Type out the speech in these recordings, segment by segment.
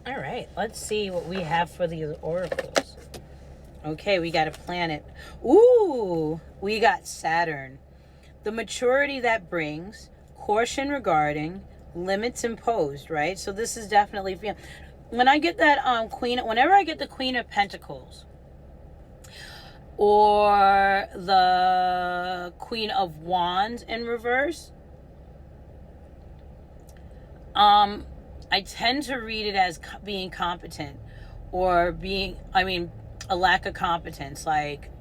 All right, let's see what we have for the oracles. Okay, we got a planet. Ooh, we got Saturn. The maturity that brings, caution regarding, limits imposed, right? So this is definitely, when I get that whenever I get the Queen of Pentacles or the Queen of Wands in reverse, I tend to read it as being competent or a lack of competence,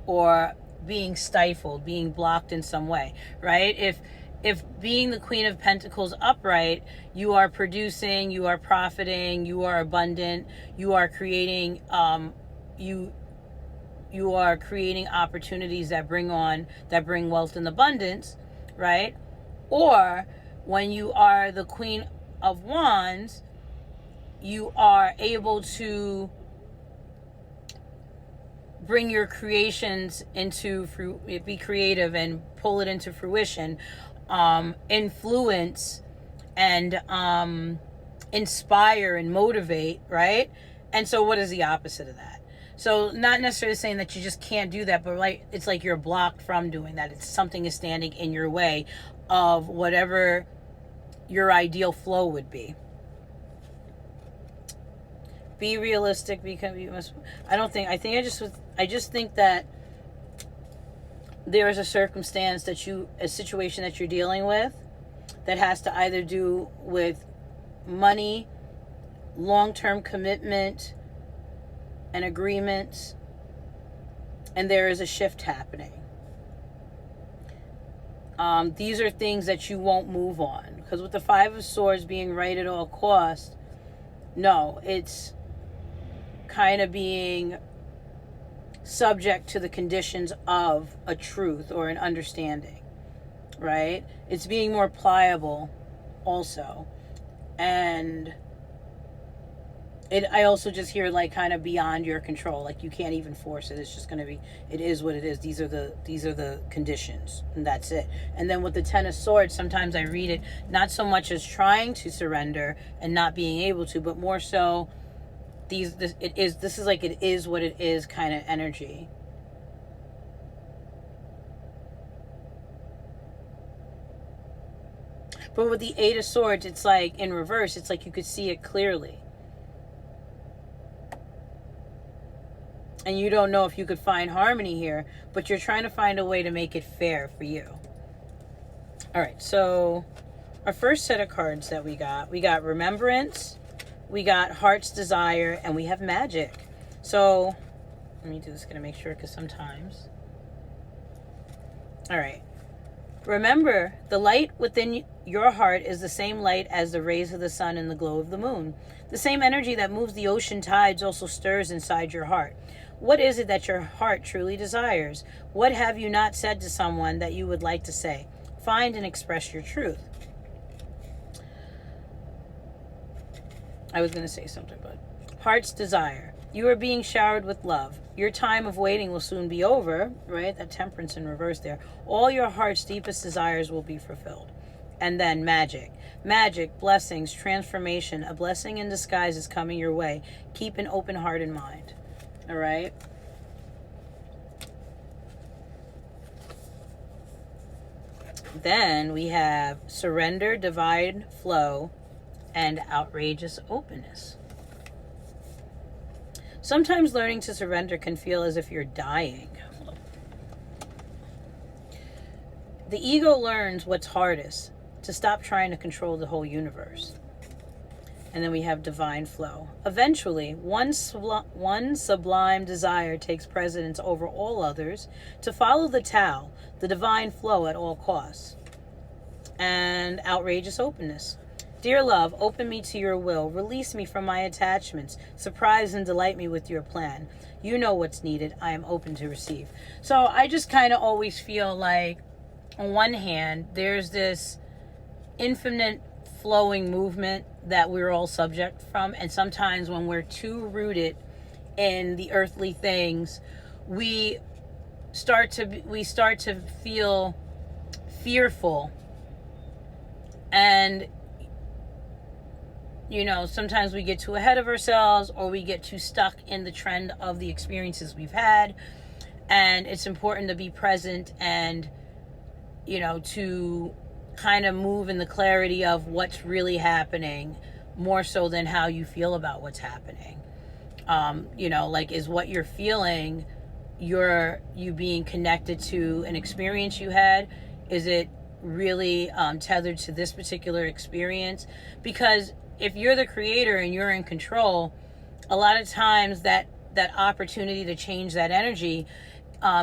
or being stifled, being blocked in some way, right? If being the Queen of Pentacles upright, you are producing, you are profiting, you are abundant, you are creating, you are creating opportunities that bring wealth and abundance, right? Or when you are the Queen of Wands, you are able to bring your creations be creative and pull it into fruition, influence and inspire and motivate, right? And so what is the opposite of that? So not necessarily saying that you just can't do that, but it's like you're blocked from doing that. It's something is standing in your way of whatever your ideal flow would be. Be realistic, because you must. I just think that there is a situation that you're dealing with that has to either do with money, long-term commitment, and agreements, and there is a shift happening. These are things that you won't move on, because with the Five of Swords being right at all costs, no, it's kind of being subject to the conditions of a truth or an understanding, right? It's being more pliable also. And I also just hear like kind of beyond your control, like you can't even force it. It's just going to be, it is what it is. These are the conditions, and that's it. And then with the Ten of Swords, sometimes I read it not so much as trying to surrender and not being able to, but more so this is like it is what it is kind of energy. But with the Eight of Swords, it's like in reverse, it's like you could see it clearly. And you don't know if you could find harmony here, but you're trying to find a way to make it fair for you. All right, so our first set of cards that we got Remembrance, we got Heart's Desire, and we have Magic. So let me do this, gonna make sure, because sometimes. All right. Remember, the light within your heart is the same light as the rays of the sun and the glow of the moon. The same energy that moves the ocean tides also stirs inside your heart. What is it that your heart truly desires? What have you not said to someone that you would like to say? Find and express your truth. I was going to say something, but Heart's Desire. You are being showered with love. Your time of waiting will soon be over, right? That Temperance in reverse there. All your heart's deepest desires will be fulfilled. And then Magic. Magic, blessings, transformation. A blessing in disguise is coming your way. Keep an open heart and mind. All right? Then we have Surrender, Divine Flow, and Outrageous Openness. Sometimes learning to surrender can feel as if you're dying. The ego learns what's hardest, to stop trying to control the whole universe. And then we have Divine Flow. Eventually, one sublime desire takes precedence over all others, to follow the Tao, the divine flow at all costs. And Outrageous Openness. Dear love, open me to your will. Release me from my attachments. Surprise and delight me with your plan. You know what's needed. I am open to receive. So I just kind of always feel like, on one hand, there's this infinite flowing movement that we're all subject from. And sometimes when we're too rooted in the earthly things, we start to feel fearful. And you know, sometimes we get too ahead of ourselves, or we get too stuck in the trend of the experiences we've had. And it's important to be present and, you know, to kind of move in the clarity of what's really happening, more so than how you feel about what's happening. You know, like, is what you're feeling, you being connected to an experience you had? Is it really tethered to this particular experience? Because if you're the creator and you're in control, a lot of times that opportunity to change that energy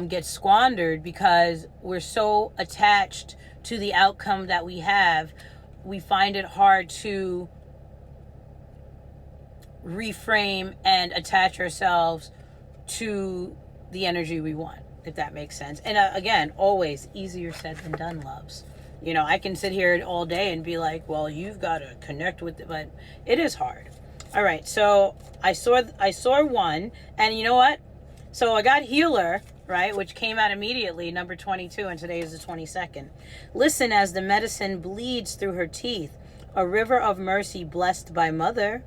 gets squandered, because we're so attached to the outcome that we have. We find it hard to reframe and attach ourselves to the energy we want, if that makes sense. And again, always easier said than done, loves. You know, I can sit here all day and be like, well, you've got to connect with it, but it is hard. All right, so I saw one, and you know what? So I got healer, right, which came out immediately, number 22, and today is the 22nd. Listen as the medicine bleeds through her teeth, a river of mercy blessed by mother,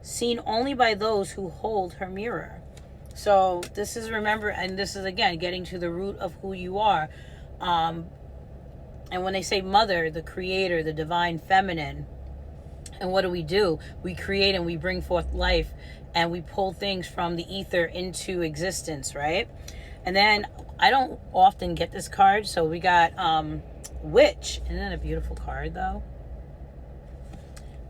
seen only by those who hold her mirror. So this is, remember, and this is, again, getting to the root of who you are. And when they say mother, the creator, the divine feminine, and what do? We create and we bring forth life, and we pull things from the ether into existence, right? And then I don't often get this card, so we got Witch. Isn't that a beautiful card, though?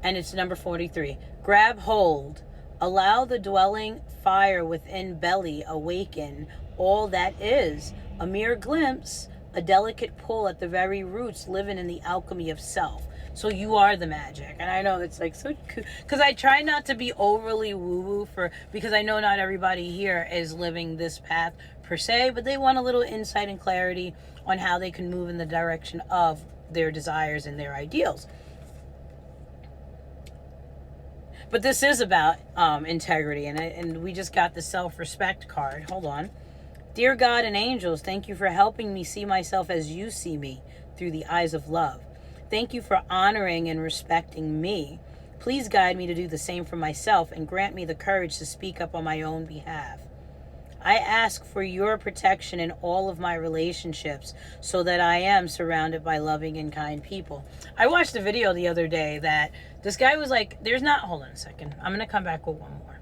And it's number 43. Grab hold. Allow the dwelling fire within belly awaken all that is. A mere glimpse, a delicate pull at the very roots, living in the alchemy of self. So you are the magic. And I know it's like so cool, because I try not to be overly woo-woo because I know not everybody here is living this path per se, but they want a little insight and clarity on how they can move in the direction of their desires and their ideals. But this is about integrity, and we just got the self-respect card. Hold on. Dear God and angels, thank you for helping me see myself as you see me, through the eyes of love. Thank you for honoring and respecting me. Please guide me to do the same for myself, and grant me the courage to speak up on my own behalf. I ask for your protection in all of my relationships, so that I am surrounded by loving and kind people. I watched a video the other day that this guy was like, hold on a second. I'm going to come back with one more.